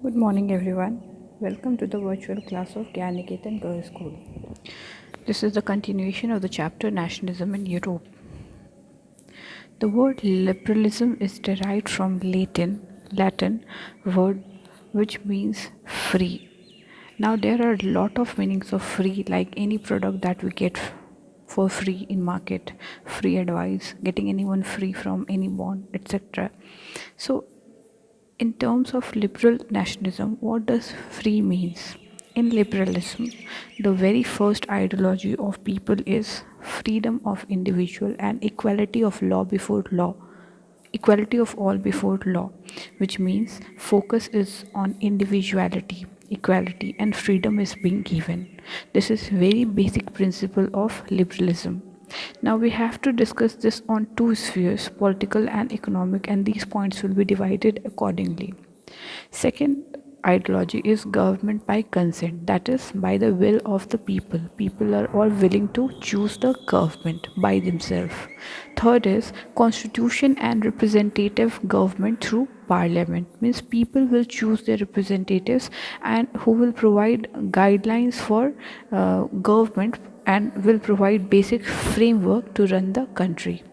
Good morning, everyone. Welcome to the virtual class of Gyaniketan Girls School. This is the continuation of the chapter Nationalism in Europe. The word liberalism is derived from Latin word which means free. Now there are a lot of meanings of free, like any product that we get for free in market, free advice, getting anyone free from any bond, etc. So in terms of liberal nationalism, what does free means? In liberalism, the very first ideology of people is freedom of individual and equality of law before law. Equality of all before law, which means focus is on individuality, equality, and freedom is being given. This is very basic principle of liberalism. Now we have to discuss this on two spheres, political and economic, and these points will be divided accordingly. Second ideology is government by consent, that is, by the will of the people. People are all willing to choose the government by themselves. Third is constitution and representative government through parliament, means people will choose their representatives and who will provide guidelines for government and will provide basic framework to run the country.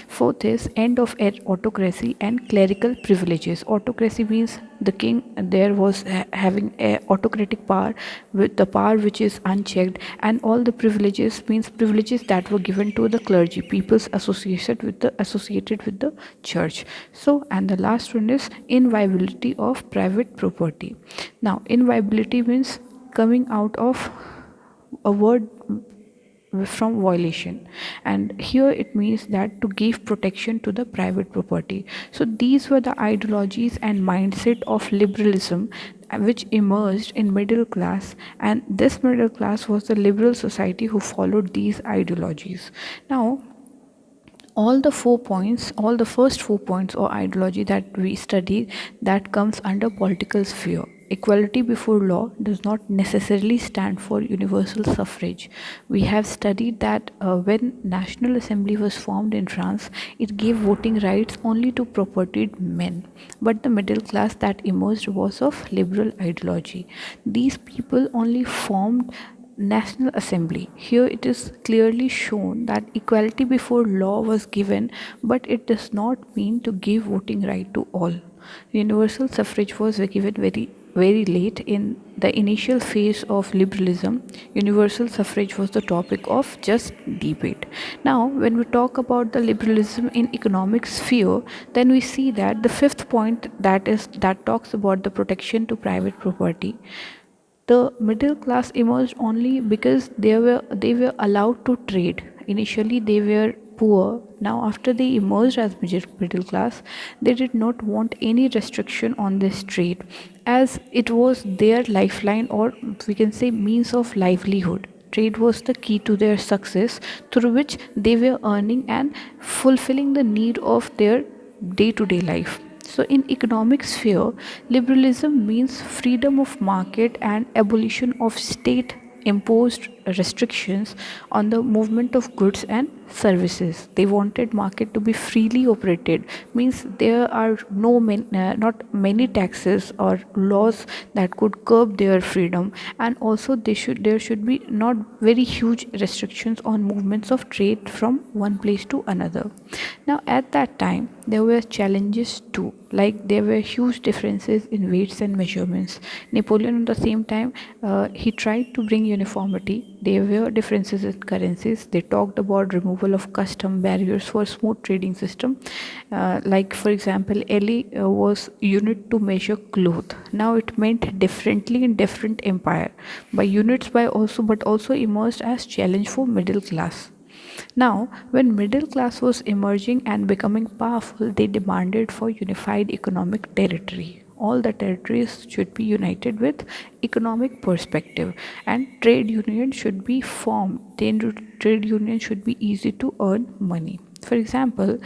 Fourth is end of autocracy and clerical privileges. Autocracy means the king there was having a autocratic power with the power which is unchecked, and all the privileges means privileges that were given to the clergy, peoples associated with the church. So, and the last one is inviolability of private property. Now, inviolability means coming out of a word from violation, and here it means that to give protection to the private property. So these were the ideologies and mindset of liberalism which emerged in middle class, and this middle class was the liberal society who followed these ideologies. Now all the first 4 points or ideology that we study, that comes under political sphere. Equality before law does not necessarily stand for universal suffrage. We have studied that when National Assembly was formed in France, it gave voting rights only to propertied men. But the middle class that emerged was of liberal ideology. These people only formed National Assembly. Here it is clearly shown that equality before law was given, but it does not mean to give voting right to all. Universal suffrage was given very late in the initial phase of liberalism. Universal suffrage was the topic of just debate. Now, when we talk about the liberalism in economic sphere, then we see that the fifth point, that talks about the protection to private property. The middle class emerged only because they were allowed to trade. Initially they were poor. Now after they emerged as middle class, they did not want any restriction on this trade, as it was their lifeline, or we can say means of livelihood. Trade was the key to their success, through which they were earning and fulfilling the need of their day to day life. So, in economic sphere, liberalism means freedom of market and abolition of state imposed restrictions on the movement of goods and services. They wanted market to be freely operated, means there are not many taxes or laws that could curb their freedom, and also there should be not very huge restrictions on movements of trade from one place to another. Now at that time there were challenges too, like there were huge differences in weights and measurements. Napoleon at the same time, he tried to bring uniformity. There were differences in currencies. They talked about removal of custom barriers for smooth trading system. Like for example, Ellie was unit to measure cloth. Now it meant differently in different empire. By units, by also, but also emerged as challenge for middle class. Now, when middle class was emerging and becoming powerful, they demanded for unified economic territory. All the territories should be united with economic perspective, and trade union should be formed. Then trade union should be easy to earn money. For example,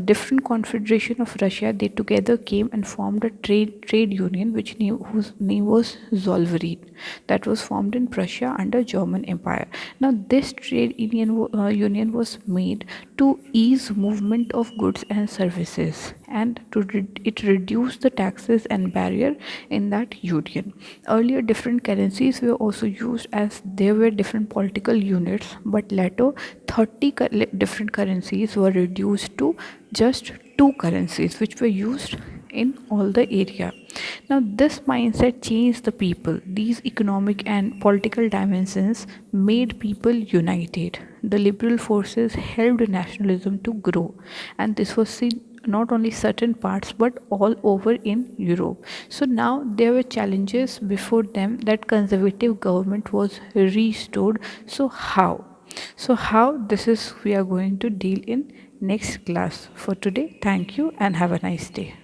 different confederation of Russia, they together came and formed a trade union whose name was Zollverein, that was formed in Prussia under German Empire. Now this union was made to ease movement of goods and services, and it reduced the taxes and barrier in that union. Earlier different currencies were also used as there were different political units, but later 30 different currencies were reduced to just two currencies which were used in all the area. Now this mindset changed the people. These economic and political dimensions made people united. The liberal forces helped nationalism to grow, and this was seen not only certain parts but all over in Europe. So now there were challenges before them, that conservative government was restored. So how? So how this is we are going to deal in next class. For today, thank you and have a nice day.